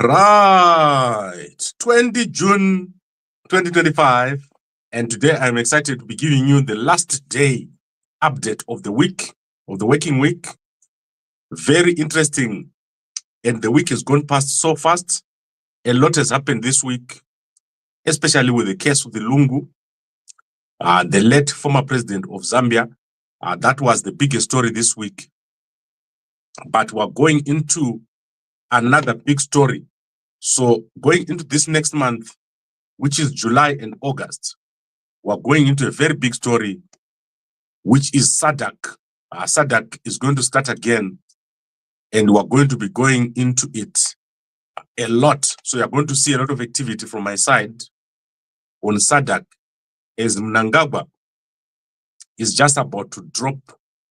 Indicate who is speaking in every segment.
Speaker 1: Right, 20 June 2025, and today I'm excited to be giving you the last day update of the week, of the working week. Very interesting, and the week has gone past so fast. A lot has happened this week, especially with the case of the Lungu, the late former president of Zambia. That was the biggest story this week. But we're going into another big story. So going into this next month, which is July and August, we're going into a very big story, which is SADC. SADC is going to start again, and we're going to be going into it a lot. So you're going to see a lot of activity from my side on SADC, as Mnangagwa is just about to drop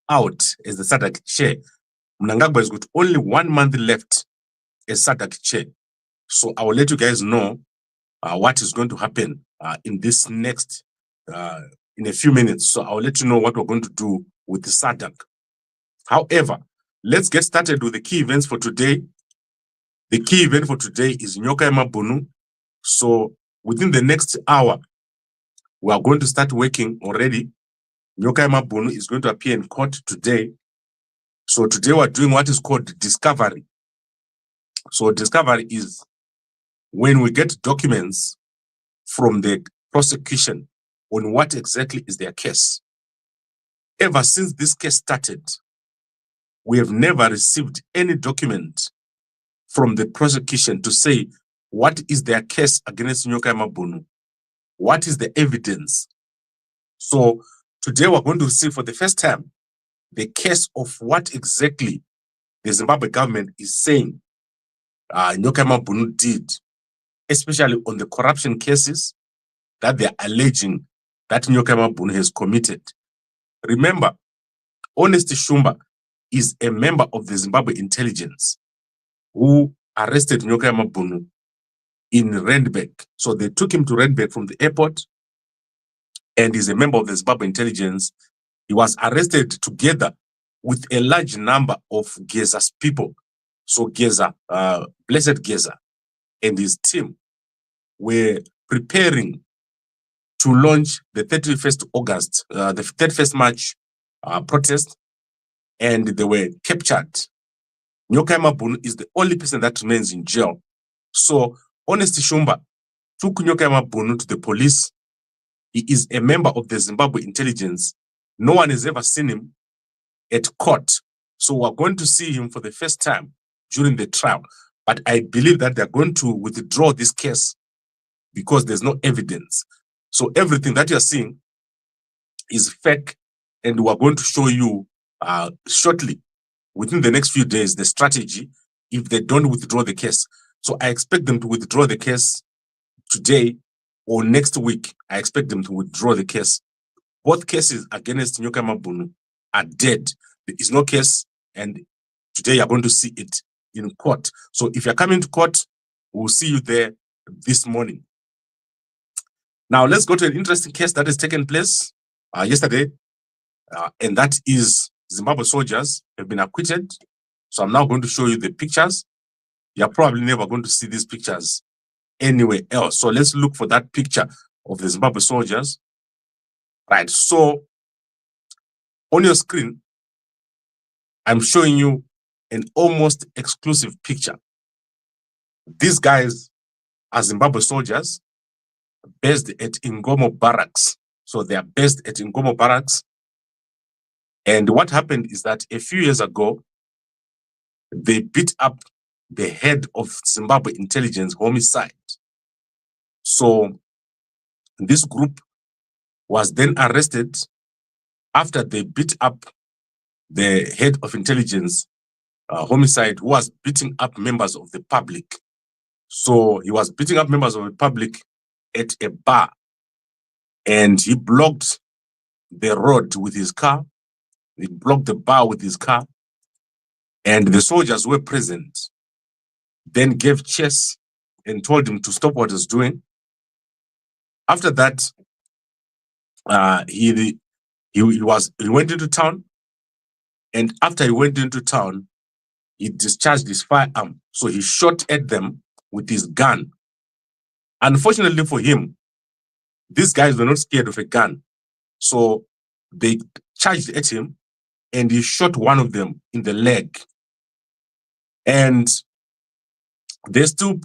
Speaker 1: out as the SADC chair. Mnangagwa has got only 1 month left as SADC chair. So I will let you guys know what is going to happen in this next, in a few minutes. So I'll let you know what we're going to do with the SADC. However, let's get started with the key events for today. The key event for today is Nyokayemebhuni. So within the next hour, we are going to start working already. Nyokayemebhuni is going to appear in court today. So today we're doing what is called discovery. So discovery is when we get documents from the prosecution on what exactly is their case. Ever since this case started, we have never received any document from the prosecution to say what is their case against Nyokayemebhuni, what is the evidence. So today we're going to see for the first time the case of what exactly the Zimbabwe government is saying Nyokayemebhuni did, especially on the corruption cases that they're alleging that Nyokayemebhuni has committed. Remember, Honest Shumba is a member of the Zimbabwe intelligence who arrested Nyokayemebhuni in Randburg. So they took him to Randburg from the airport, and he's a member of the Zimbabwe intelligence. He was arrested together with a large number of Geza's people. So Geza, Blessed Geza, and his team were preparing to launch the 31st August, the 31st March protest, and they were captured. Nyokayemebhuni is the only person that remains in jail. So Honest Shumba took Nyokayemebhuni to the police. He is a member of the Zimbabwe intelligence. No one has ever seen him at court. So we're going to see him for the first time during the trial. But I believe that they're going to withdraw this case because there's no evidence. So everything that you're seeing is fake, and we're going to show you shortly, within the next few days, the strategy if they don't withdraw the case. So I expect them to withdraw the case today or next week. I expect them to withdraw the case. Both cases against Nyokayemebhuni are dead. There is no case, and today you're going to see it in court. So if you're coming to court, we'll see you there this morning. Now let's go to an interesting case that has taken place yesterday, and that is Zimbabwe soldiers have been acquitted. So I'm now going to show you the pictures. You're probably never going to see these pictures anywhere else. So let's look for that picture of the Zimbabwe soldiers. Right, so on your screen, I'm showing you an almost exclusive picture. These guys are Zimbabwe soldiers based at Inkomo barracks. So they are based at Inkomo barracks. And what happened is that a few years ago, they beat up the head of Zimbabwe intelligence, homicide. So this group was then arrested after they beat up the head of intelligence, homicide, who was beating up members of the public. So he was beating up members of the public at a bar, and he blocked the road with his car. He blocked the bar with his car, and the soldiers who were present then gave chase and told him to stop what he's doing. After that, he went into town, and after he went into town, he discharged his firearm. So he shot at them with his gun. Unfortunately for him, these guys were not scared of a gun. So they charged at him and he shot one of them in the leg. And they still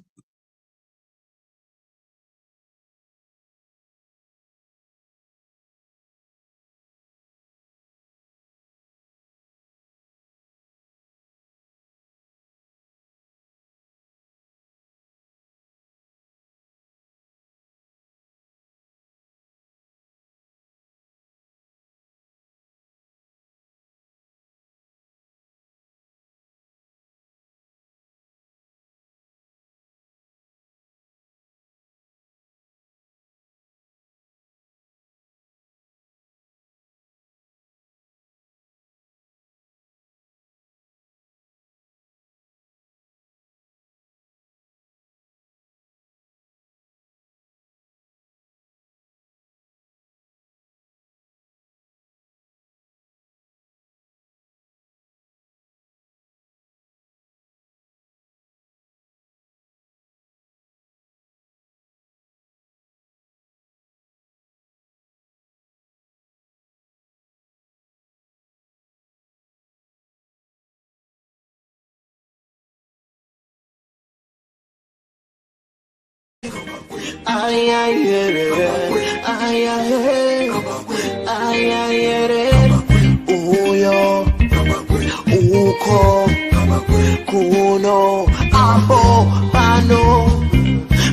Speaker 2: Uyo uko kuno apo pano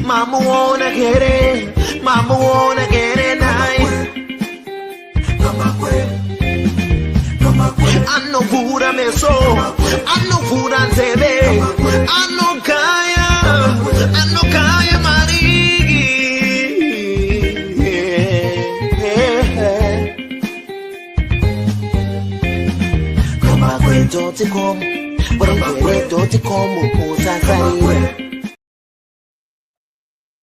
Speaker 2: mamuona kere nai anovura meso anovura nzeve anokaya marigi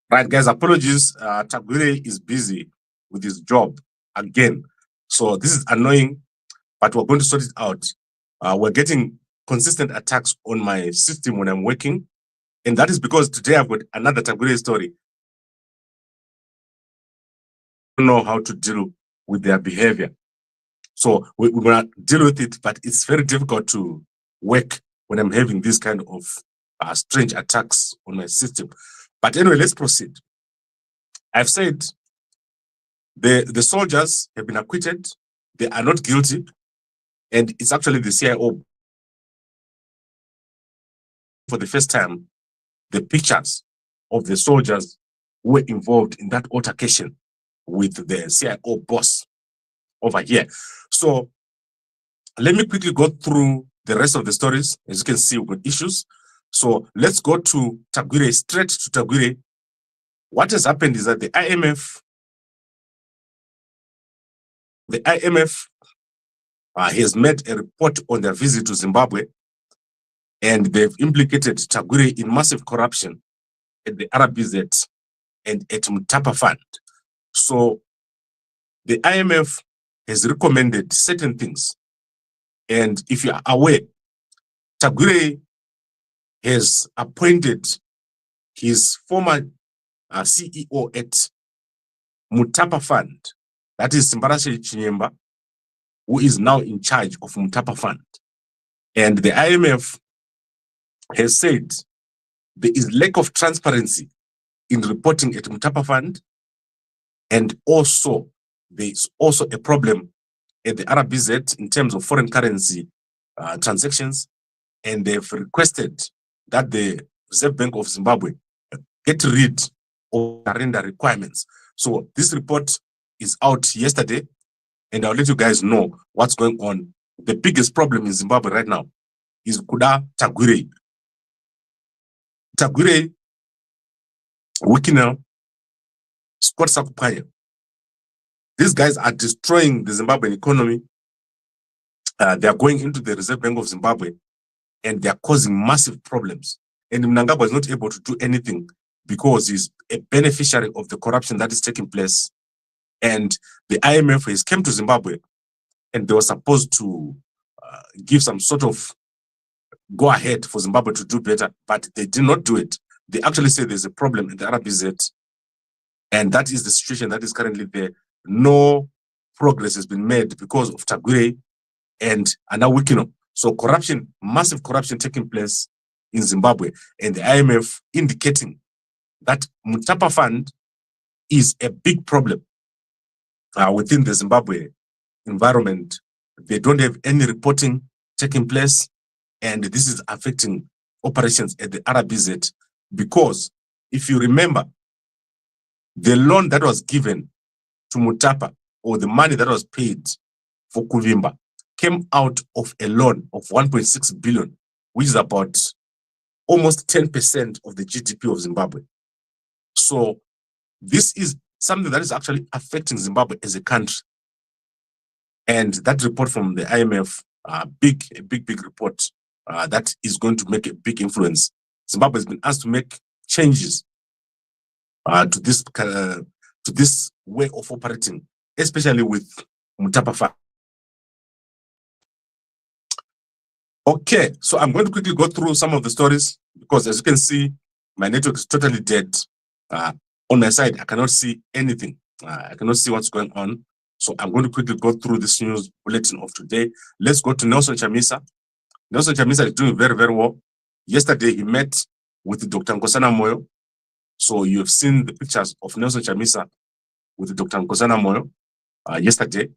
Speaker 1: Right, guys, apologies. Tagwire is busy with his job again. So this is annoying, but we're going to sort it out. We're getting consistent attacks on my system when I'm working. And that is because today I've got another Tagwire story. I don't know how to deal with their behavior. So we're going to deal with it, but it's very difficult to work when I'm having these kind of strange attacks on my system. But anyway, let's proceed. I've said the soldiers have been acquitted. They are not guilty. And it's actually the CIO. For the first time, the pictures of the soldiers who were involved in that altercation with the CIO boss over here. So let me quickly go through the rest of the stories. As you can see, we've got issues. So let's go to Tagwire, straight to Tagwire. What has happened is that the IMF has made a report on their visit to Zimbabwe, and they've implicated Tagwire in massive corruption at the RBZ and at Mutapa Fund. So the IMF has recommended certain things. And if you are aware, Tagwire has appointed his former CEO at Mutapa Fund, that is Serached Chinyemba, who is now in charge of Mutapa Fund. And the IMF has said there is lack of transparency in reporting at Mutapa Fund, and also there is also a problem at the RBZ in terms of foreign currency transactions, and they've requested that the Reserve Bank of Zimbabwe get rid of surrender requirements. So this report is out yesterday, and I'll let you guys know what's going on. The biggest problem in Zimbabwe right now is Kuda Tagwire. Tagwire, Wikina, Scott Sakupaya. These guys are destroying the Zimbabwean economy. They are going into the Reserve Bank of Zimbabwe, and they are causing massive problems. And Mnangagwa is not able to do anything because he's a beneficiary of the corruption that is taking place. And the IMF has come to Zimbabwe, and they were supposed to give some sort of go ahead for Zimbabwe to do better, but they did not do it. they actually say there's a problem in the RBZ, and that is the situation that is currently there. No progress has been made because of Tagwire and Anawikino. So corruption, massive corruption taking place in Zimbabwe, and the IMF indicating that Mutapa Fund is a big problem within the Zimbabwe environment. They don't have any reporting taking place, and this is affecting operations at the RBZ, because if you remember, the loan that was given to Mutapa, or the money that was paid for Kuvimba, came out of a loan of 1.6 billion, which is about almost 10% of the GDP of Zimbabwe. So this is something that is actually affecting Zimbabwe as a country. And that report from the IMF, a big report that is going to make a big influence. Zimbabwe has been asked to make changes to this way of operating, especially with Mutapa Fund. Okay, so I'm going to quickly go through some of the stories, because as you can see, my network is totally dead. On my side, I cannot see anything. I cannot see what's going on. So I'm going to quickly go through this news bulletin of today. Let's go to Nelson Chamisa. Nelson Chamisa is doing very, very well. Yesterday, he met with Dr. Nkosana Moyo. So you have seen the pictures of Nelson Chamisa with Dr. Nkosana Moyo yesterday.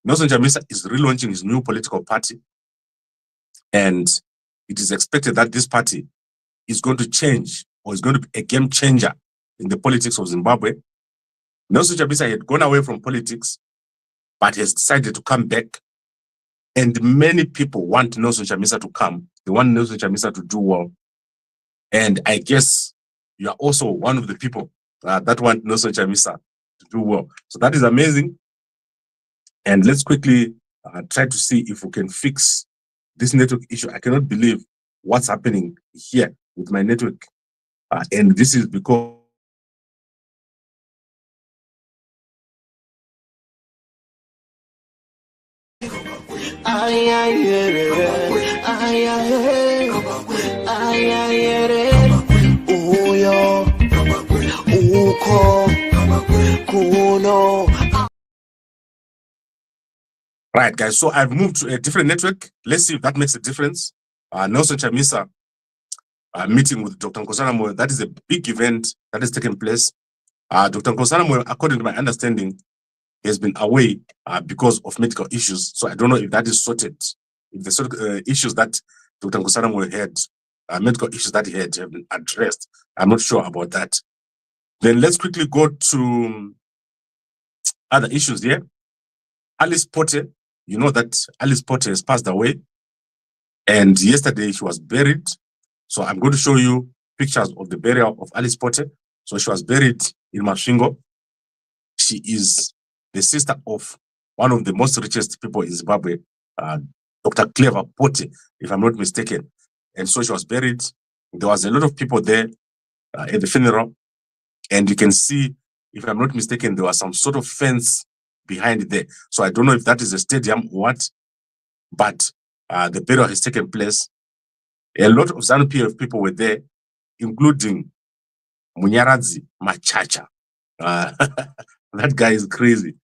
Speaker 1: Nelson Chamisa is relaunching his new political party. And it is expected that this party is going to change, or is going to be a game changer in the politics of Zimbabwe. Nelson Chamisa had gone away from politics, but has decided to come back. And many people want Nelson Chamisa to come. They want Nelson Chamisa to do well. And I guess you are also one of the people that want Nelson Chamisa to do well. So that is amazing. And let's quickly try to see if we can fix this network issue. I cannot believe what's happening here with my network. And this is because right, guys, so I've moved to a different network. Let's see if that makes a difference. Nelson Chamisa meeting with Dr. Nkosana Moyo, that is a big event that has taken place. Dr. Nkosana Moyo, according to my understanding, has been away because of medical issues. So I don't know if that is sorted. If the sort of issues that Dr. Nkosana Moyo had, medical issues that he had, have been addressed. I'm not sure about that. Then let's quickly go to other issues here. Alice Potter, you know that Alice Potter has passed away, and yesterday she was buried. So I'm going to show you pictures of the burial of Alice Potter. So she was buried in Masvingo. She is the sister of one of the most richest people in Zimbabwe, Dr. Clever Potter, if I'm not mistaken. And so she was buried. There was a lot of people there at the funeral. And you can see, if I'm not mistaken, there was some sort of fence behind there. So I don't know if that is a stadium or what, but the burial has taken place. A lot of ZANU-PF people were there, including Munyaradzi Chatonzwa. That guy is crazy.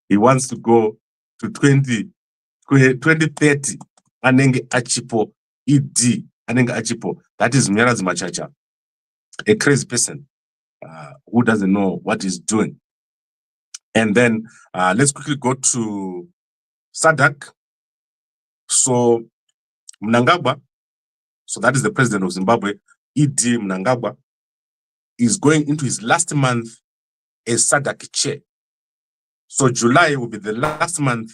Speaker 1: He wants to go to 2030. Anenge Achipo, ED, Anenge Achipo. That is Munyaradzi Chatonzwa, a crazy person who doesn't know what he's doing. And then let's quickly go to SADC. So Mnangagwa, so that is the president of Zimbabwe, ED Mnangagwa, is going into his last month as SADC chair. So July will be the last month,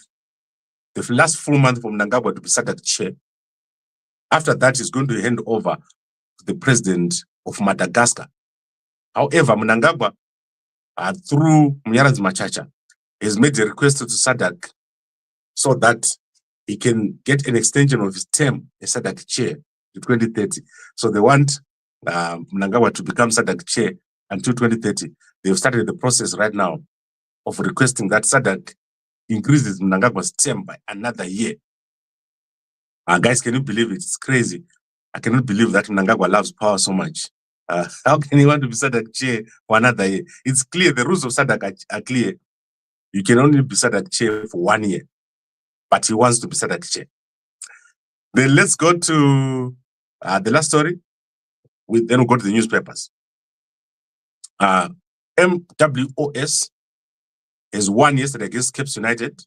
Speaker 1: the last full month for Mnangagwa to be SADC chair. After that, he's going to hand over to the president of Madagascar. However, Mnangagwa, through Munyaradzi Chatonzwa, has made a request to SADC so that he can get an extension of his term as SADC chair to 2030. So they want Mnangagwa to become SADC chair until 2030. They've started the process right now of requesting that SADC increases Mnangagwa's term by another year. Guys, can you believe it? It's crazy. I cannot believe that Mnangagwa loves power so much. How can he want to be SADC chair for another year? It's clear, the rules of SADC are clear. You can only be SADC chair for 1 year, but he wants to be SADC chair. Then let's go to the last story. Then we'll go to the newspapers. MWOS has won yesterday against Cape United,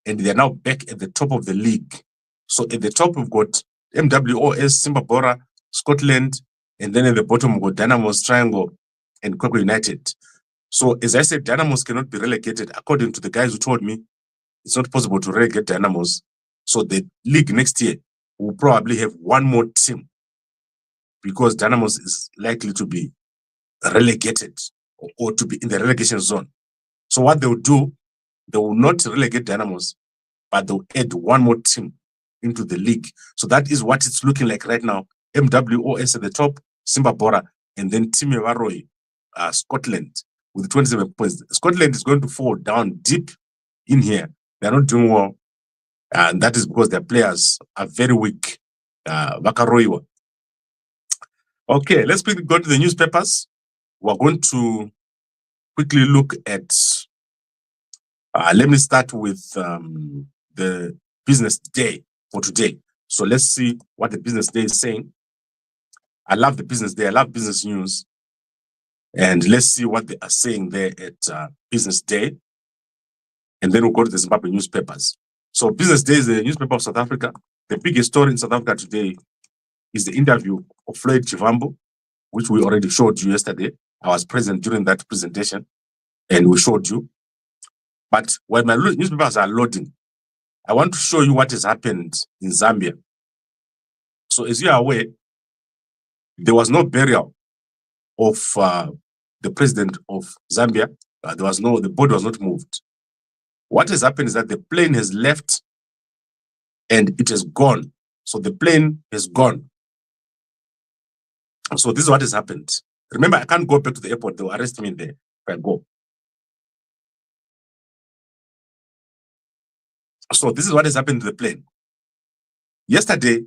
Speaker 1: and they're now back at the top of the league. So at the top, we've got MWOS, Zimbabwe, Scotland, and then at the bottom, we've got Dynamos Triangle and Kwekwe United. So as I said, Dynamos cannot be relegated. According to the guys who told me, it's not possible to relegate Dynamos. So the league next year will probably have one more team, because Dynamos is likely to be relegated or to be in the relegation zone. So what they will do, they will not relegate Dynamos, but they'll add one more team into the league. So that is what it's looking like right now. MWOS at the top, Zimbabwe, and then Team Varoi, Scotland, with 27 points. Scotland is going to fall down deep in here. They're not doing well. And that is because their players are very weak. Vakaroiwa. Okay, let's quickly go to the newspapers. We're going to quickly look at, let me start with the business day for today. So let's see what the business day is saying. I love the business day. I love business news. And let's see what they are saying there at business day. And then we'll go to the Zimbabwe newspapers. So business day is the newspaper of South Africa. The biggest story in South Africa today is the interview of Floyd Chivambo, which we already showed you yesterday. I was present during that presentation and we showed you. But while my newspapers are loading, I want to show you what has happened in Zambia. So as you are aware, there was no burial of the president of Zambia. The body was not moved. What has happened is that the plane has left and it has gone. So the plane has gone. So this is what has happened. Remember, I can't go back to the airport. They'll arrest me there if I go. So this is what has happened to the plane. Yesterday,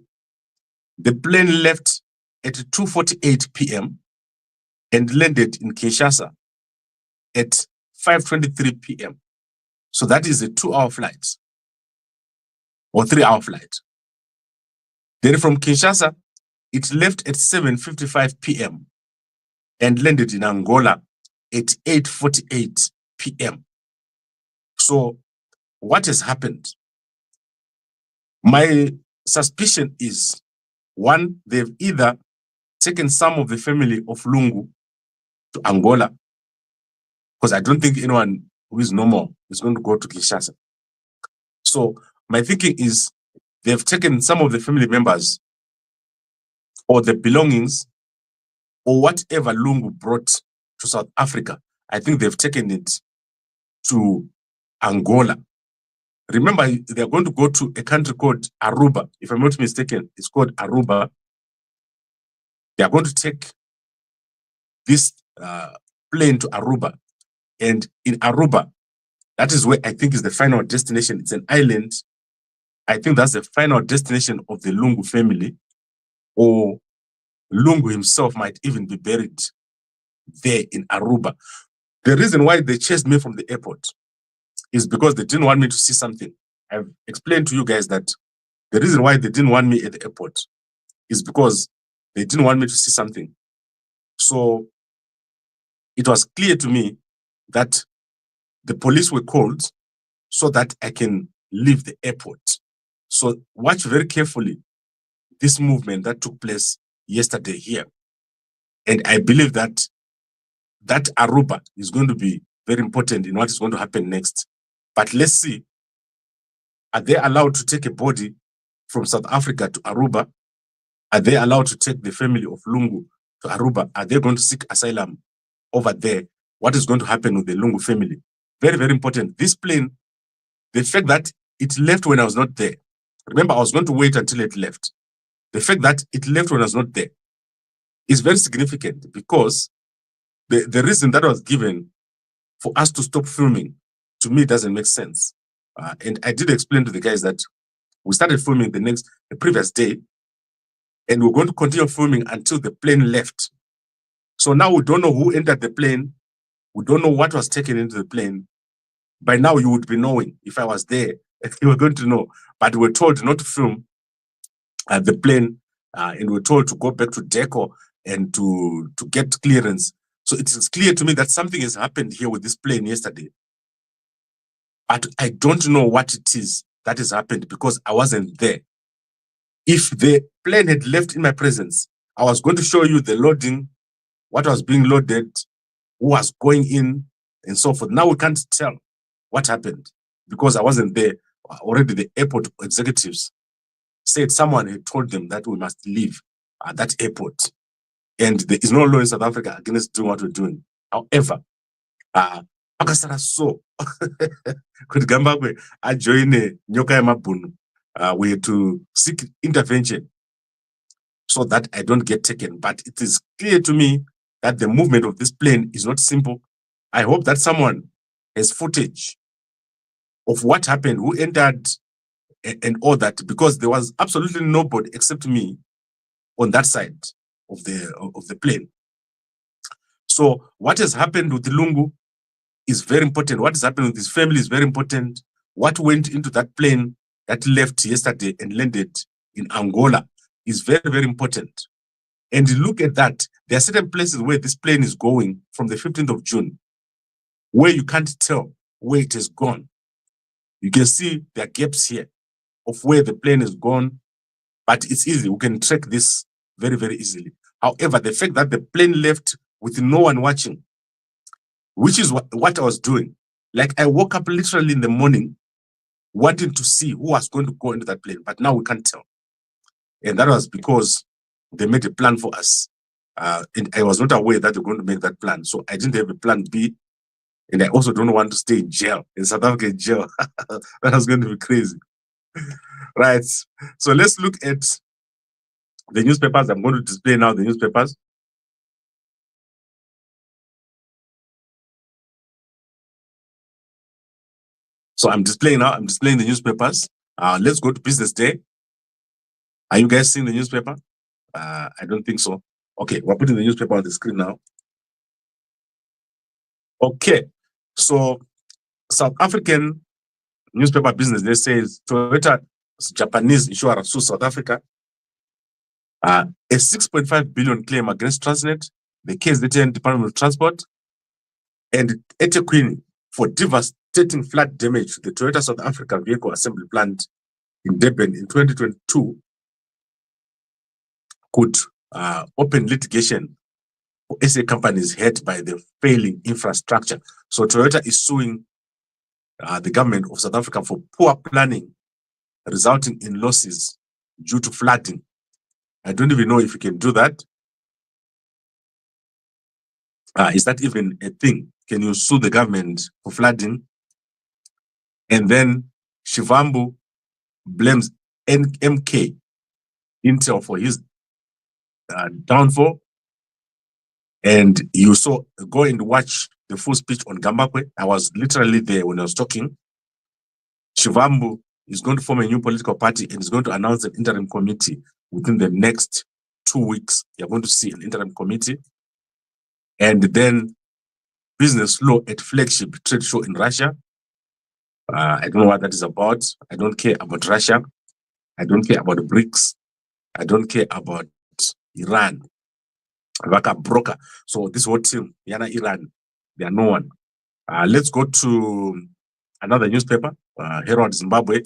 Speaker 1: the plane left at 2:48 p.m. and landed in Kinshasa at 5:23 p.m. So that is a 2-hour flight or 3-hour flight. Then from Kinshasa, it left at 7:55 p.m. and landed in Angola at 8:48 p.m. So what has happened? My suspicion is, one, they've either taken some of the family of Lungu to Angola, because I don't think anyone who is normal is going to go to Kinshasa. So my thinking is they've taken some of the family members or the belongings or whatever Lungu brought to South Africa. I think they've taken it to Angola. Remember, they're going to go to a country called Aruba. If I'm not mistaken, it's called Aruba. They are going to take this plane to Aruba. And in Aruba, that is where I think is the final destination. It's an island. I think that's the final destination of the Lungu family, or Lungu himself might even be buried there in Aruba. The reason why they chased me from the airport is because they didn't want me to see something. I've explained to you guys that the reason why they didn't want me at the airport is because they didn't want me to see something. So it was clear to me that the police were called so that I can leave the airport. So watch very carefully this movement that took place yesterday here. And I believe that that Aruba is going to be very important in what is going to happen next. But let's see, are they allowed to take a body from South Africa to Aruba? Are they allowed to take the family of Lungu to Aruba? Are they going to seek asylum over there? What is going to happen with the Lungu family? Very, very important. This plane, the fact that it left when I was not there. Remember, I was going to wait until it left. The fact that it left when I was not there is very significant, because the reason that was given for us to stop filming, to me, doesn't make sense. And I did explain to the guys that we started filming the previous day, And we're going to continue filming until the plane left. So now we don't know who entered the plane. We don't know what was taken into the plane. By now you would be knowing. If I was there, you were going to know. But we're told not to film the plane, and we're told to go back to DECO and to get clearance. So it is clear to me that something has happened here with this plane yesterday. But I don't know what it is that has happened because I wasn't there. If the plane had left in my presence, I was going to show you the loading, what was being loaded, who was going in, and so forth. Now we can't tell what happened because I wasn't there. Already the airport executives said someone had told them that we must leave that airport. And there is no law in South Africa against doing what we're doing. However, Pakasara so could Zimbabwe join Nyokayemebhuni. We had to seek intervention so that I don't get taken. But it is clear to me that the movement of this plane is not simple. I hope that someone has footage of what happened, who entered, and all that, because there was absolutely nobody except me on that side of the plane. So what has happened with Lungu is very important. What has happened with his family is very important. What went into that plane that left yesterday and landed in Angola is very, very important. And look at that. There are certain places where this plane is going from the 15th of June, where you can't tell where it has gone. You can see there are gaps here of where the plane is gone, but it's easy. We can track this very, very easily. However, the fact that the plane left with no one watching, which is what I was doing. Like I woke up literally in the morning wanting to see who was going to go into that plane, but now we can't tell. And that was because they made a plan for us. And I was not aware that they're going to make that plan. So I didn't have a plan B. And I also don't want to stay in jail, in South Africa jail. That was going to be crazy. Right. So let's look at the newspapers. I'm going to display now the newspapers. So I'm displaying now. I'm displaying the newspapers. Let's go to Business Day. Are you guys seeing the newspaper? I don't think so. Okay, we're putting the newspaper on the screen now. Okay, so South African newspaper Business Day says Toyota's Japanese insurer sues South Africa. A 6.5 billion claim against Transnet, the case detained Department of Transport, and eThekwini for devastating flood damage to the Toyota South Africa vehicle assembly plant in Durban in 2022 could open litigation for SA companies hurt by the failing infrastructure. So Toyota is suing the government of South Africa for poor planning resulting in losses due to flooding. I don't even know if you can do that. Is that even a thing? Can you sue the government for flooding? And then Shivambu blames MK Intel for his downfall. And you saw, go and watch the full speech on Gambakwe. I was literally there when I was talking. Shivambu is going to form a new political party and is going to announce an interim committee within the next 2 weeks. You're going to see an interim committee. And then business law at flagship trade show in Russia. I don't know what that is about. I don't care about Russia. I don't care about the BRICS. I don't care about Iran. Like a broker. So this whole team, Yana Iran, they are no one. Let's go to another newspaper, Herald Zimbabwe.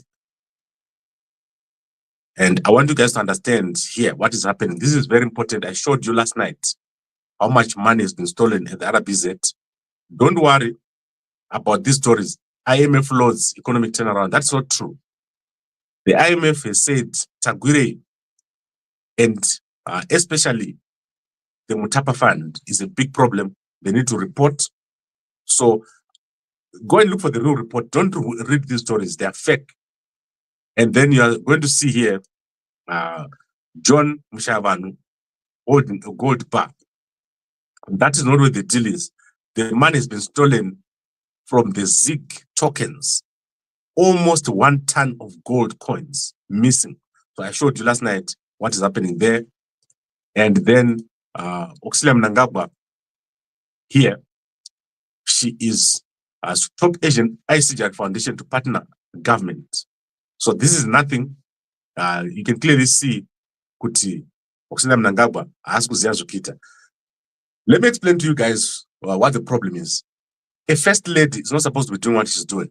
Speaker 1: And I want you guys to understand here what is happening. This is very important. I showed you last night how much money has been stolen at the RBZ. Don't worry about these stories. IMF loads economic turnaround. That's not true. The IMF has said Tagwire and especially the Mutapa Fund is a big problem. They need to report. So go and look for the real report. Don't read these stories. They are fake. And then you are going to see here John Mushavanu holding a gold bar. That is not where the deal is. The money has been stolen from the ZIG tokens. Almost 1 ton of gold coins missing. So I showed you last night what is happening there. And then Auxilia Mnangagwa here, she is top Asian ICJ Foundation to partner government. So this is nothing. You can clearly see kuti Auxilia Mnangagwa has kuziya zvekuita. Let me explain to you guys what the problem is. A first lady is not supposed to be doing what she's doing.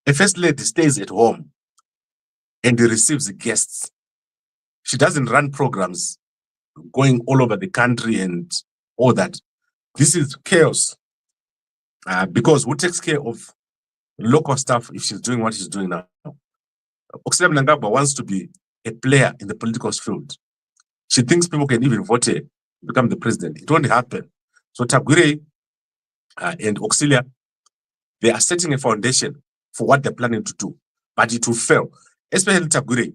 Speaker 1: A first lady stays at home and receives guests. She doesn't run programs going all over the country and all that. This is chaos because who takes care of local stuff if she's doing what she's doing now? Auxilia Mnangagwa wants to be a player in the political field. She thinks people can even vote her to become the president. It won't happen. So Tagwire and Auxilia, they are setting a foundation for what they're planning to do, but it will fail. Especially Tagwire.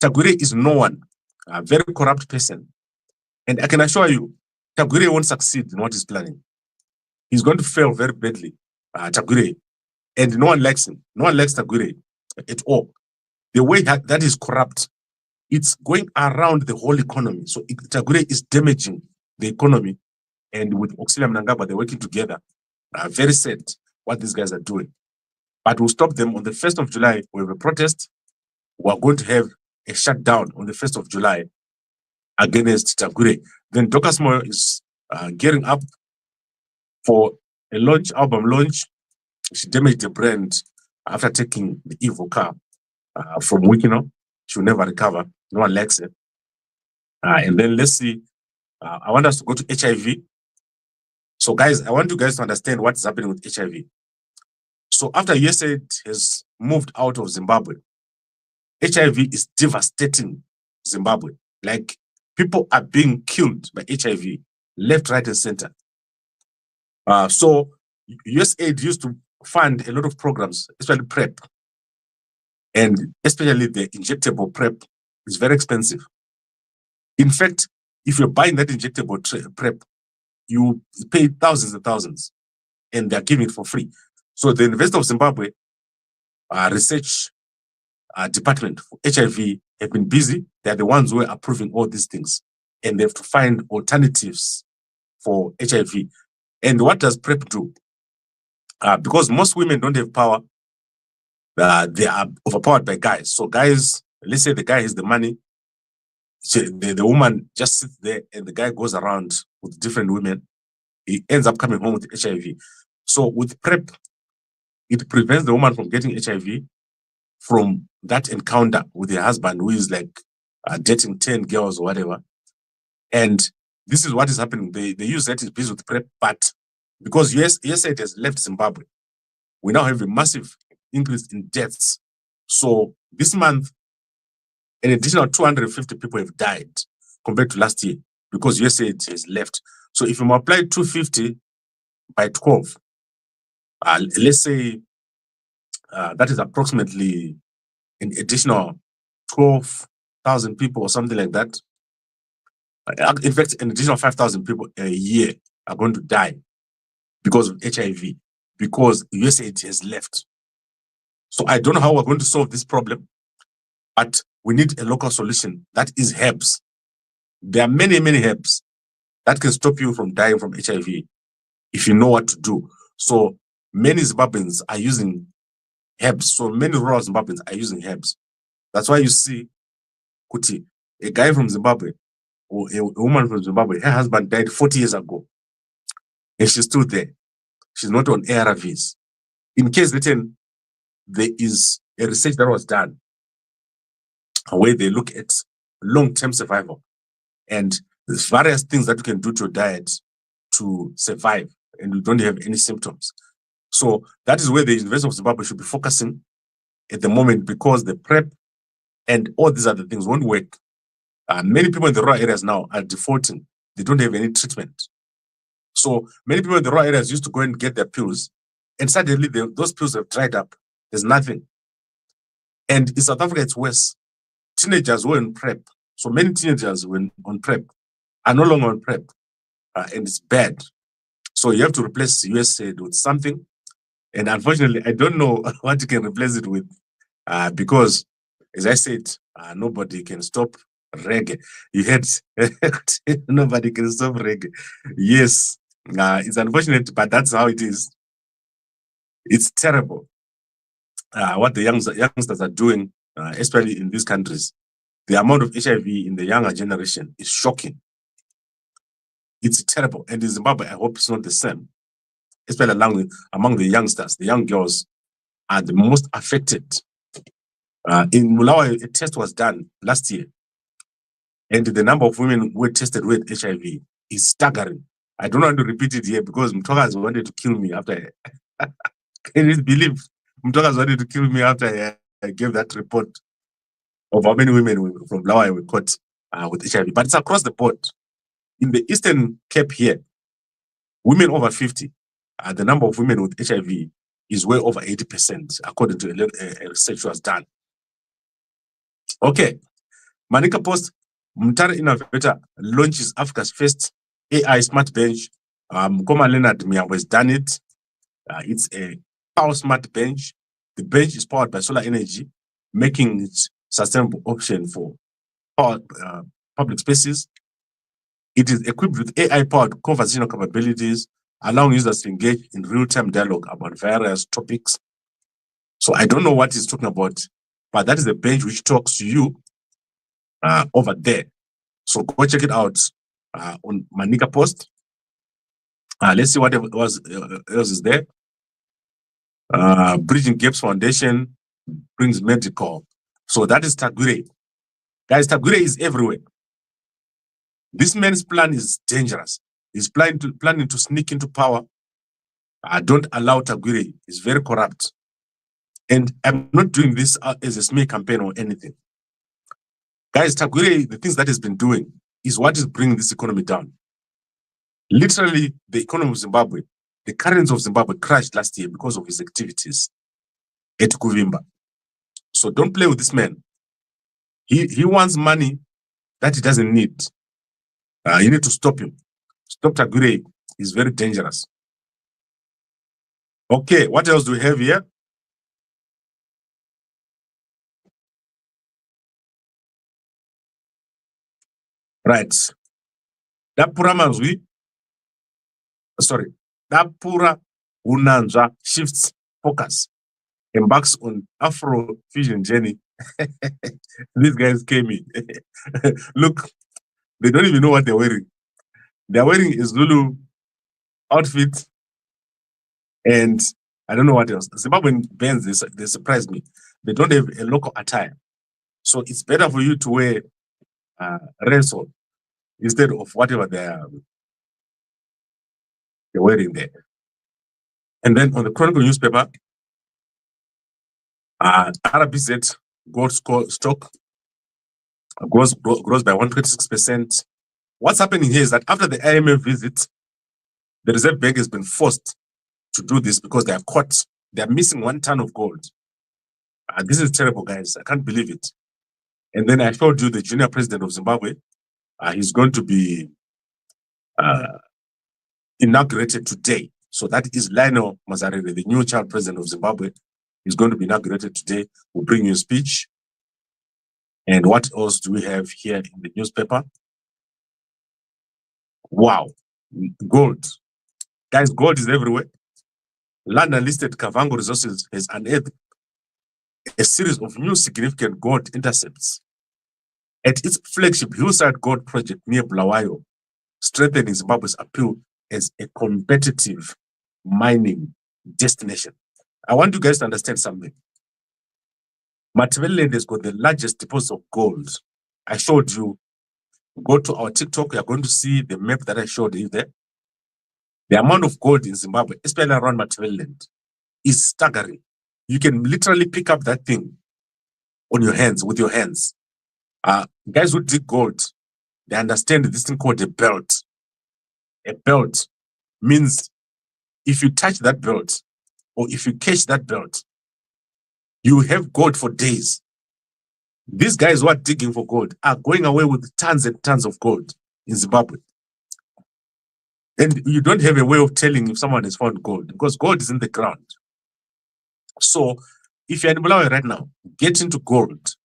Speaker 1: Tagwire is no one, a very corrupt person. And I can assure you, Tagwire won't succeed in what he's planning. He's going to fail very badly, Tagwire. And no one likes him. No one likes Tagwire at all. The way that is corrupt, it's going around the whole economy. So Tagwire is damaging the economy. And with Auxilia Mnangagwa, they're working together. Very sad what these guys are doing. But we'll stop them on the 1st of July. We have a protest. We're going to have a shutdown on the 1st of July against Tagwire. Then Dorcas Moyo is gearing up for a launch, album launch. She damaged the brand after taking the evil car from Wikino. She'll never recover. No one likes it. And then let's see. I want us to go to HIV. So guys, I want you guys to understand what is happening with HIV. So after USAID has moved out of Zimbabwe, HIV is devastating Zimbabwe. Like, people are being killed by HIV, left, right, and center. So USAID used to fund a lot of programs, especially PrEP. And especially the injectable PrEP is very expensive. In fact, if you're buying that injectable PrEP, you pay thousands and thousands, and they're giving it for free. So the University of Zimbabwe research department for HIV have been busy. They're the ones who are approving all these things, and they have to find alternatives for HIV. And what does PrEP do? Because most women don't have power, they are overpowered by guys. So guys, let's say the guy has the money, the woman just sits there and the guy goes around with different women. He ends up coming home with HIV. So with PrEP, it prevents the woman from getting HIV from that encounter with her husband who is like dating 10 girls or whatever. And this is what is happening. They use that is busy with PrEP, but because USAID has left Zimbabwe, we now have a massive increase in deaths. So this month, an additional 250 people have died compared to last year because USAID has left. So if you multiply 250 by 12, let's say that is approximately an additional 12,000 people or something like that. In fact, an additional 5,000 people a year are going to die because of HIV, because USAID has left. So I don't know how we're going to solve this problem, but we need a local solution. That is herbs. There are many, many herbs that can stop you from dying from HIV if you know what to do. So many Zimbabweans are using herbs. So many rural Zimbabweans are using herbs. That's why you see Kuti, a guy from Zimbabwe or a woman from Zimbabwe, her husband died 40 years ago. And she's still there. She's not on ARVs. In case written, there is a research that was done where they look at long-term survival. And there's various things that you can do to your diet to survive and you don't have any symptoms. So that is where the University of Zimbabwe should be focusing at the moment, because the PrEP and all these other things won't work. Many people in the rural areas now are defaulting. They don't have any treatment. So many people in the rural areas used to go and get their pills, and suddenly those pills have dried up. There's nothing. And in South Africa, it's worse. Teenagers were on PrEP. So many teenagers were on PrEP are no longer on PrEP, and it's bad. So you have to replace USAID with something. And unfortunately, I don't know what you can replace it with, because, as I said, nobody can stop reggae. You had nobody can stop reggae. Yes, it's unfortunate, but that's how it is. It's terrible what the youngsters are doing, especially in these countries. The amount of HIV in the younger generation is shocking. It's terrible. And in Zimbabwe, I hope it's not the same. Especially among the youngsters, the young girls are the most affected. In Mulawa, a test was done last year, and the number of women who were tested with HIV is staggering. I don't want to repeat it here because Mtokas wanted to kill me after. Can you believe Mtokas wanted to kill me after I gave that report of how many women from Mulawa were caught with HIV? But it's across the board. In the Eastern Cape here, women over 50, the number of women with HIV is way over 80%, according to a research was done. Okay, Manika Post, Mtara Innovator launches Africa's first AI smart bench. Koma Leonard Miyambo has done it. It's a power smart bench. The bench is powered by solar energy, making it sustainable option for power, public spaces. It is equipped with AI-powered conversational capabilities, allowing users to engage in real-time dialogue about various topics. So I don't know what he's talking about, but that is a bench which talks to you over there. So go check it out on Manika Post. Let's see what else is there. Bridging Gaps Foundation brings medical. So that is Tagure. Guys, Tagure is everywhere. This man's plan is dangerous. He's planning to sneak into power. Don't allow Tagure. He's very corrupt. And I'm not doing this as a smear campaign or anything. Guys, Tagure, the things that he's been doing is what is bringing this economy down. Literally, the economy of Zimbabwe, the currency of Zimbabwe crashed last year because of his activities at Kuvimba. So don't play with this man. He wants money that he doesn't need. You need to stop him. Stop Tagure. He's very dangerous. Okay, what else do we have here? Right. Dapura Manzwi. Sorry. Dapura Unanzwa shifts focus. Embarks on Afro fusion journey. These guys came in. Look, they don't even know what they're wearing. They're wearing a Zulu outfit, and I don't know what else. Zimbabwean bands, they surprised me. They don't have a local attire. So it's better for you to wear Renso instead of whatever they're wearing there. And then on the Chronicle newspaper, RBZ gold stock grows by 126%. What's happening here is that after the IMF visit, the Reserve Bank has been forced to do this because they are caught. They are missing 1 ton of gold. This is terrible, guys. I can't believe it. And then I showed you the junior president of Zimbabwe. He's going to be inaugurated today. So that is Lionel Mazarire, the new child president of Zimbabwe. He's going to be inaugurated today. We'll bring you a speech. And what else do we have here in the newspaper? Wow, gold. Guys, gold is everywhere. London-listed Kavango Resources has unearthed a series of new significant gold intercepts at its flagship Hillside Gold project near Bulawayo, strengthening Zimbabwe's appeal as a competitive mining destination. I want you guys to understand something. Matabeleland has got the largest deposit of gold. I showed you. Go to our TikTok, you are going to see the map that I showed you there. The amount of gold in Zimbabwe, especially around Matabeleland, is staggering. You can literally pick up that thing on your hands, with your hands. Guys who dig gold, they understand this thing called a belt. A belt means if you touch that belt, or if you catch that belt, you have gold for days. These guys who are digging for gold are going away with tons and tons of gold in Zimbabwe. And you don't have a way of telling if someone has found gold because gold is in the ground. So if you're in Bulawayo right now, get into gold.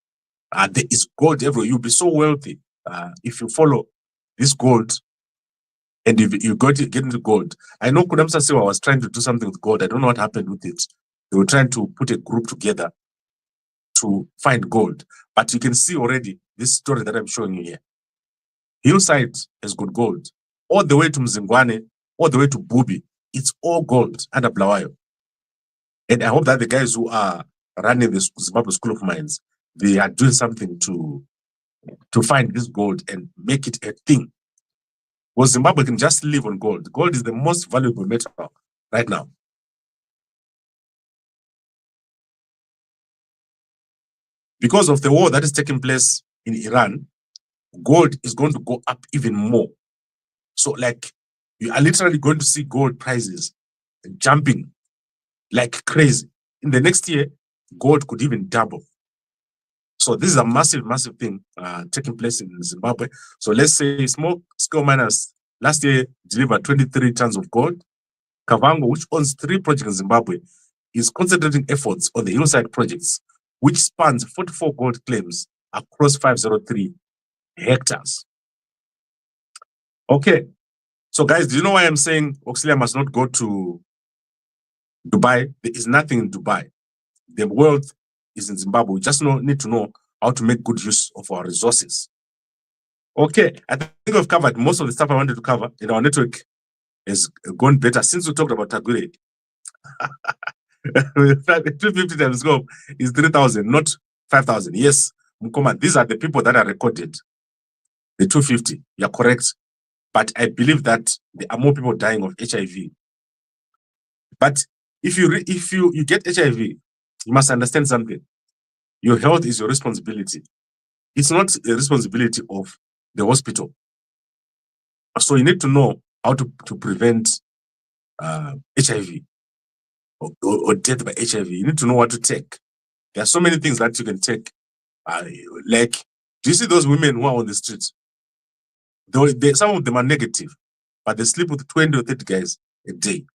Speaker 1: There is gold everywhere. You'll be so wealthy. if you follow this gold and if you get into gold. I know Kudamsa Siwa was trying to do something with gold. I don't know what happened with it. They were trying to put a group together to find gold. But you can see already this story that I'm showing you here. Hillside has got gold. All the way to Mzingwane, all the way to Bubi. It's all gold under Blawayo. And I hope that the guys who are running the Zimbabwe School of Mines, they are doing something to find this gold and make it a thing. Well, Zimbabwe can just live on gold. Gold is the most valuable metal right now. Because of the war that is taking place in Iran, gold is going to go up even more. So like, you are literally going to see gold prices jumping like crazy. In the next year, gold could even double. So this is a massive, massive thing taking place in Zimbabwe. So let's say small scale miners last year delivered 23 tons of gold. Kavango, which owns 3 projects in Zimbabwe, is concentrating efforts on the hillside projects, which spans 44 gold claims across 503 hectares. Okay. So guys, do you know why I'm saying Auxilia must not go to Dubai? There is nothing in Dubai. The wealth is in Zimbabwe. We just need to know how to make good use of our resources. Okay, I think we've covered most of the stuff I wanted to cover, and our network has gone better since we talked about Tagore. 250 times go is 3,000, not 5,000. Yes, Mukoma, these are the people that are recorded. The 250, you're correct. But I believe that there are more people dying of HIV. But if you get HIV, you must understand something. Your health is your responsibility. It's not a responsibility of the hospital. So you need to know how to prevent HIV or death by HIV. You need to know what to take. There are so many things that you can take. Like, do you see those women who are on the streets? Some of them are negative, but they sleep with 20 or 30 guys a day.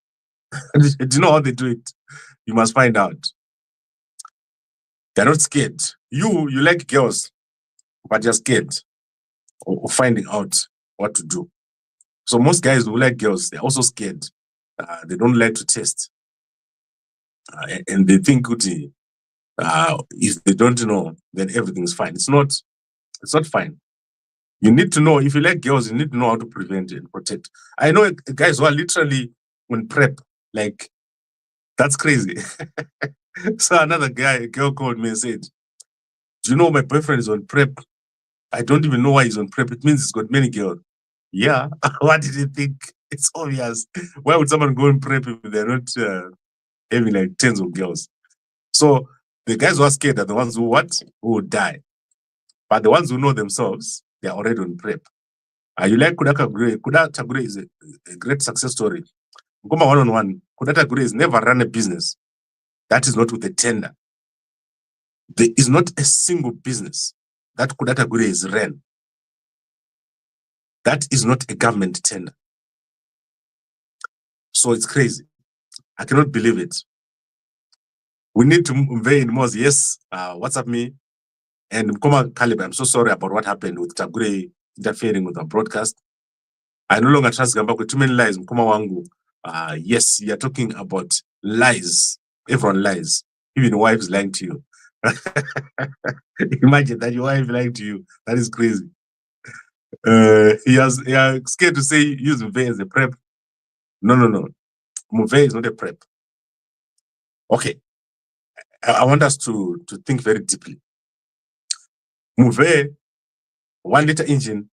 Speaker 1: Do you know how they do it? You must find out. They're not scared. You like girls, but you're scared of finding out what to do. So most guys who like girls, they're also scared. They don't like to test. And they think if they don't know, then everything's fine. It's not fine. You need to know, if you like girls, you need to know how to prevent and protect. I know guys who are literally on PrEP, like, that's crazy. So another girl called me and said, do you know my boyfriend is on PrEP? I don't even know why he's on PrEP. It means he's got many girls. Yeah, what did you think? It's obvious. Why would someone go on PrEP if they're not having like tens of girls? So the guys who are scared are the ones who would die. But the ones who know themselves, they are already on PrEP. You like Kudata Gure. Kudata Gure is a great success story. Nkoma one-on-one, Kudata Gure has never run a business that is not with a tender. There is not a single business that Kudata Gure is ran that is not a government tender. So it's crazy. I cannot believe it. We need to move in more. Yes, WhatsApp me. And Nkoma Kalib, I'm so sorry about what happened with Tagure interfering with our broadcast. I no longer trust Gamba with too many lies. Nkoma Wangu. Yes, you're talking about lies. Everyone lies. Even wives lying to you. Imagine that your wife lying to you. That is crazy. You're scared to say use Mve as a PrEP. No. Mve is not a PrEP. Okay. I want us to think very deeply. Mve, 1 liter engine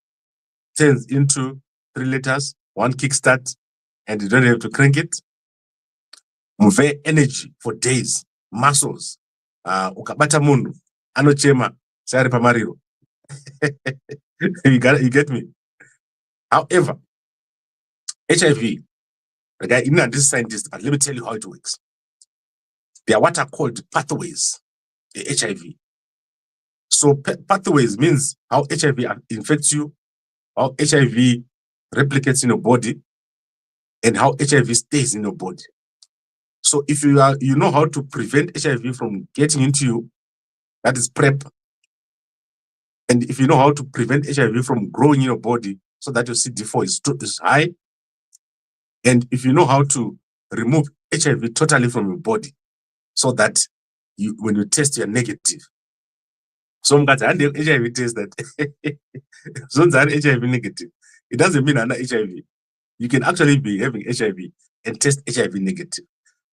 Speaker 1: turns into 3 liters, 1 kickstart, and you don't have to crank it. Mve energy for days, muscles. Ukabata mundu, anochema, sari pamariro. You get me? However, HIV, the guy, I'm not a scientist, but let me tell you how it works. There are what are called pathways, the HIV. So pathways means how HIV infects you, how HIV replicates in your body, and how HIV stays in your body. So if you know how to prevent HIV from getting into you, that is PrEP. And if you know how to prevent HIV from growing in your body so that your CD4 is high, and if you know how to remove HIV totally from your body so that when you test, you're negative. So HIV test that so HIV negative. It doesn't mean under HIV. You can actually be having HIV and test HIV negative.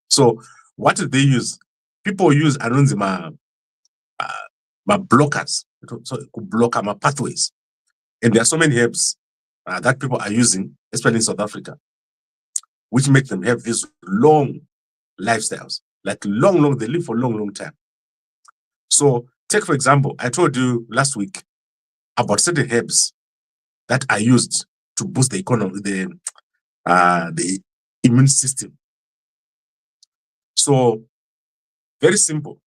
Speaker 1: So what do they use? People use anonzima blockers, so it could block my pathways. And there are so many herbs that people are using, especially in South Africa, which make them have these long lifestyles, like long, they live for long time. So take, for example, I told you last week about certain herbs that are used to boost the economy, the immune system. So very simple.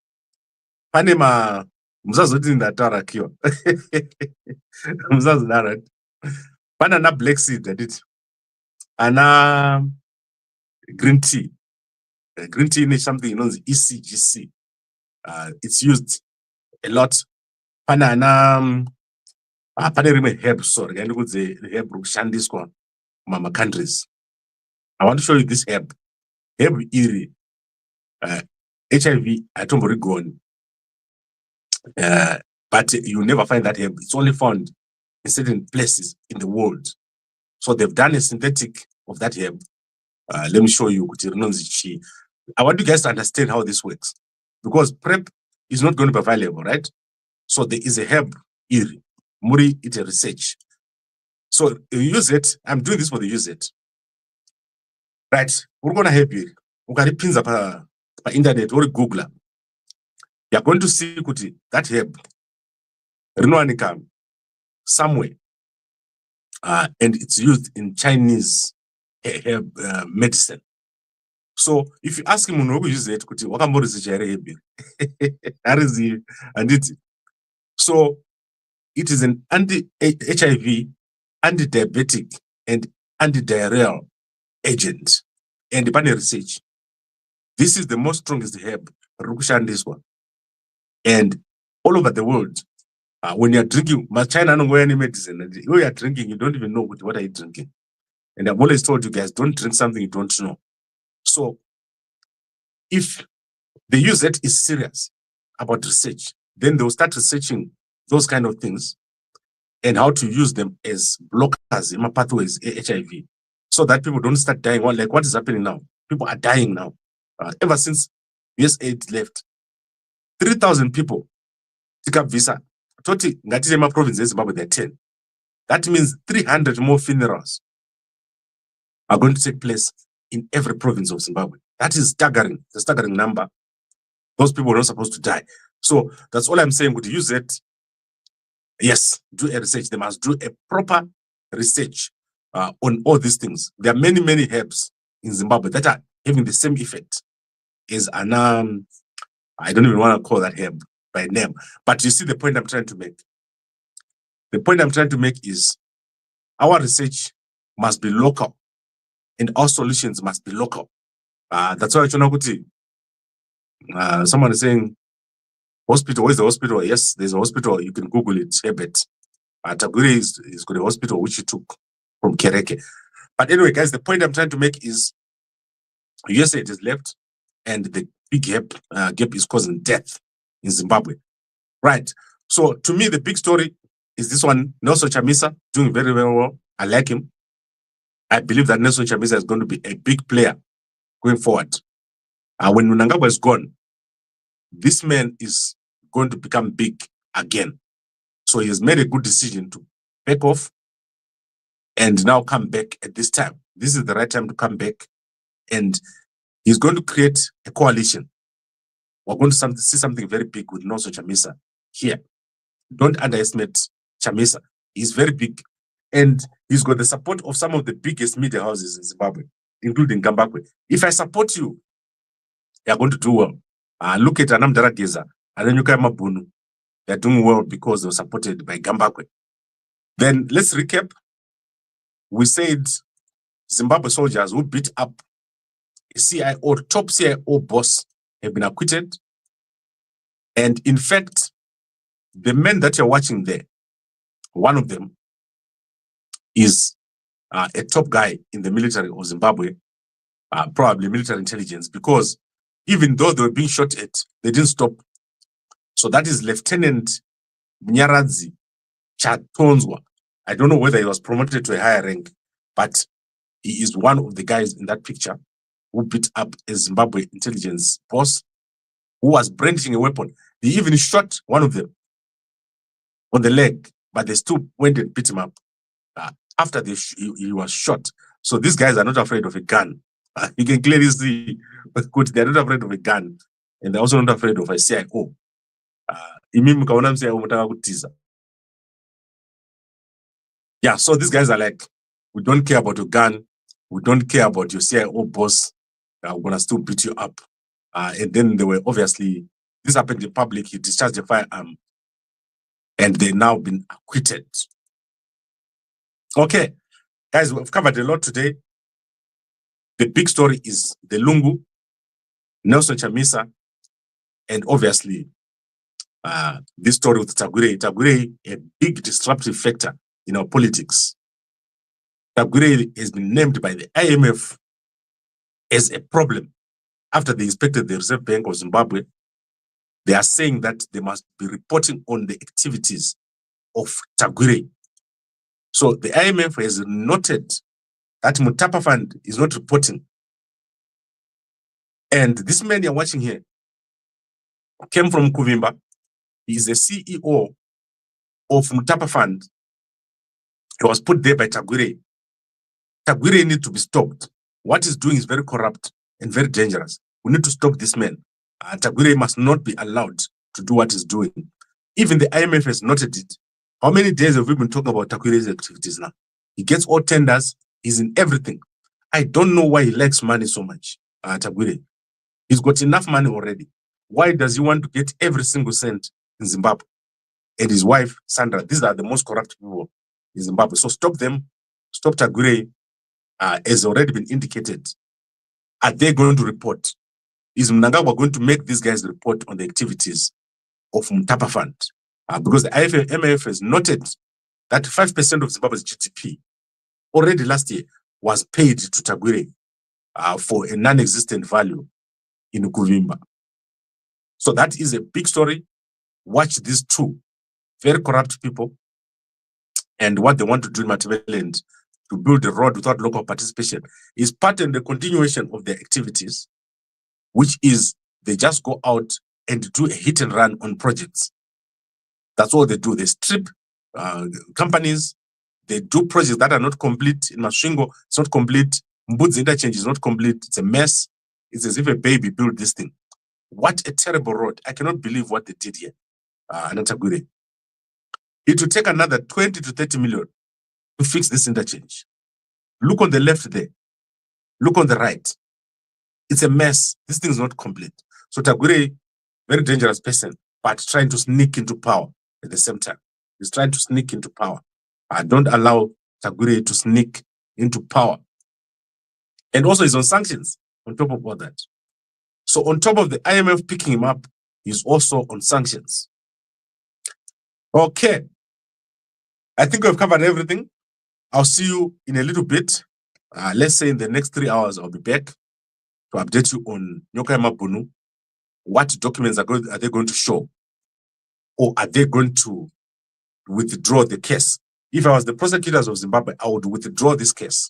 Speaker 1: Panema muzazoti ndatara kiwa. Muzazodara. Pana na black seed that it. Ana green tea. Green tea is something you know the ECGC. It's used a lot. Pana na pane herb, sorry, and with the herb shandisco mama countries. I want to show you this herb. Herb iri. HIV atombori gone. But you never find that herb. It's only found in certain places in the world. So they've done a synthetic of that herb. Let me show you. I want you guys to understand how this works. Because PrEP is not going to be available, right? So there is a herb, iri. Muri, it's a research. So you use it. I'm doing this for the use it. Right. We're going to help you. We're going to pin up by internet or Google. You're going to see that herb somewhere, and it's used in Chinese herb medicine. So if you ask him who use it, that is the and it. So it is an anti-HIV, anti-diabetic, and anti-diarrheal agent. And the research. This is the most strongest herb, this one. And all over the world, when you're drinking, China don't wear any medicine. When you're drinking, you don't even know what are you drinking. And I've always told you guys, don't drink something you don't know. So if the user is serious about research, then they'll start researching those kind of things and how to use them as blockers in my pathways, HIV, so that people don't start dying. Well, like what is happening now? People are dying now. Ever since US8 left, 3,000 people took up visa. Toti Ngatima province in Zimbabwe, they're 10. That means 300 more funerals are going to take place in every province of Zimbabwe. That is staggering, the staggering number. Those people are not supposed to die. So that's all I'm saying. Would use it? Yes, do a research. They must do a proper research on all these things. There are many, many herbs in Zimbabwe that are having the same effect as an, I don't even want to call that herb by name, but you see the point I'm trying to make. The point I'm trying to make is our research must be local and our solutions must be local. That's why someone is saying, hospital, where's the hospital? Yes, there's a hospital. You can Google it. Hebet. Taguri is got a hospital which you took from Kereke. But anyway, guys, the point I'm trying to make is USA it is left, and the big gap is causing death in Zimbabwe. Right. So to me, the big story is this one. Nelson Chamisa doing very, very well. I like him. I believe that Nelson Chamisa is going to be a big player going forward. When Mnangagwa is gone, this man is going to become big again. So he has made a good decision to back off and now come back at this time. This is the right time to come back, and he's going to create a coalition. We're going to see something very big with Nelson Chamisa here. Don't underestimate Chamisa. He's very big, and he's got the support of some of the biggest media houses in Zimbabwe, including Gambakwe. If I support you, you're going to do well. Look at Nyokayemebhuni and Nyokayemebhuni. They're doing well because they were supported by Gambakwe. Then let's recap. We said Zimbabwe soldiers who beat up a CIO, top CIO boss, have been acquitted. And in fact, the men that you're watching there, One of them is a top guy in the military of Zimbabwe, probably military intelligence, because even though they were being shot at, they didn't stop. So that is Lieutenant Munyaradzi Chatonzwa. I don't know whether he was promoted to a higher rank, but he is one of the guys in that picture who beat up a Zimbabwe intelligence boss who was brandishing a weapon. They even shot one of them on the leg, but they still went and beat him up after he was shot. So these guys are not afraid of a gun. You can clearly see, but they're not afraid of a gun, and they're also not afraid of a CIO. Yeah, so these guys are like, we don't care about your gun, we don't care about your CIO boss, we're gonna still beat you up. And then they were obviously, this happened in public, he discharged a firearm, and they've now been acquitted. Okay, guys, we've covered a lot today. The big story is the Lungu, Nelson Chamisa, and obviously this story with Tagwire. Tagwire, a big disruptive factor in our politics. Tagwire has been named by the IMF as a problem. After they inspected the Reserve Bank of Zimbabwe, they are saying that they must be reporting on the activities of Tagwire. So the IMF has noted that Mutapa Fund is not reporting. And this man you're watching here came from Kuvimba. He is the CEO of Mutapa Fund. He was put there by Tagwire. Tagwire needs to be stopped. What he's doing is very corrupt and very dangerous. We need to stop this man. Tagwire must not be allowed to do what he's doing. Even the IMF has noted it. How many days have we been talking about Tagwire's activities now? He gets all tenders. He's in everything. I don't know why he likes money so much, Tagwire. He's got enough money already. Why does he want to get every single cent in Zimbabwe? And his wife, Sandra, these are the most corrupt people in Zimbabwe. So stop them. Stop Tagwire, has already been indicated. Are they going to report? Is Mnangagwa going to make these guys report on the activities of Mutapa Fund? Because the IMF has noted that 5% of Zimbabwe's GDP already last year was paid to Tagwire for a non-existent value in Kuvimba. So that is a big story. Watch these two very corrupt people and what they want to do in Matabeleland to build a road without local participation is part and the continuation of their activities, which is they just go out and do a hit and run on projects. That's all they do. They strip companies. They do projects that are not complete. In Masvingo, it's not complete. Mbudzi interchange is not complete. It's a mess. It's as if a baby built this thing. What a terrible road. I cannot believe what they did here. Anatagwire. It will take another 20 to 30 million to fix this interchange. Look on the left there. Look on the right. It's a mess. This thing is not complete. So Tagwire, very dangerous person, but trying to sneak into power at the same time. He's trying to sneak into power. Don't allow Tagwire to sneak into power. And also he's on sanctions on top of all that. So on top of the IMF picking him up, he's also on sanctions. Okay. I think we've covered everything. I'll see you in a little bit. Let's say in the next 3 hours, I'll be back to update you on Nyokayemebhuni. What documents are they going to show? Or are they going to withdraw the case? If I was the prosecutors of Zimbabwe, I would withdraw this case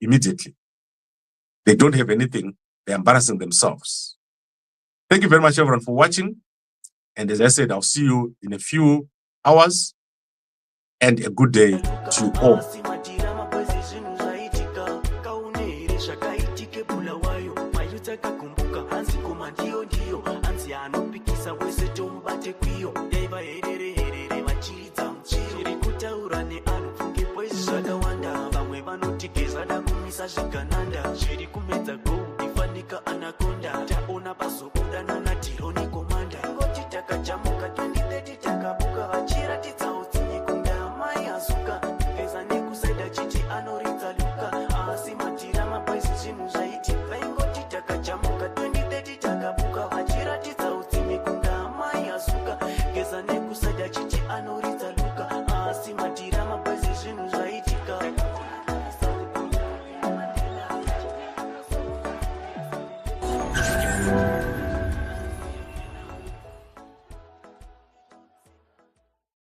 Speaker 1: immediately. They don't have anything. They're embarrassing themselves. Thank you very much, everyone, for watching. And as I said, I'll see you in a few hours. And a good day to you all.
Speaker 2: Zviri kumedza go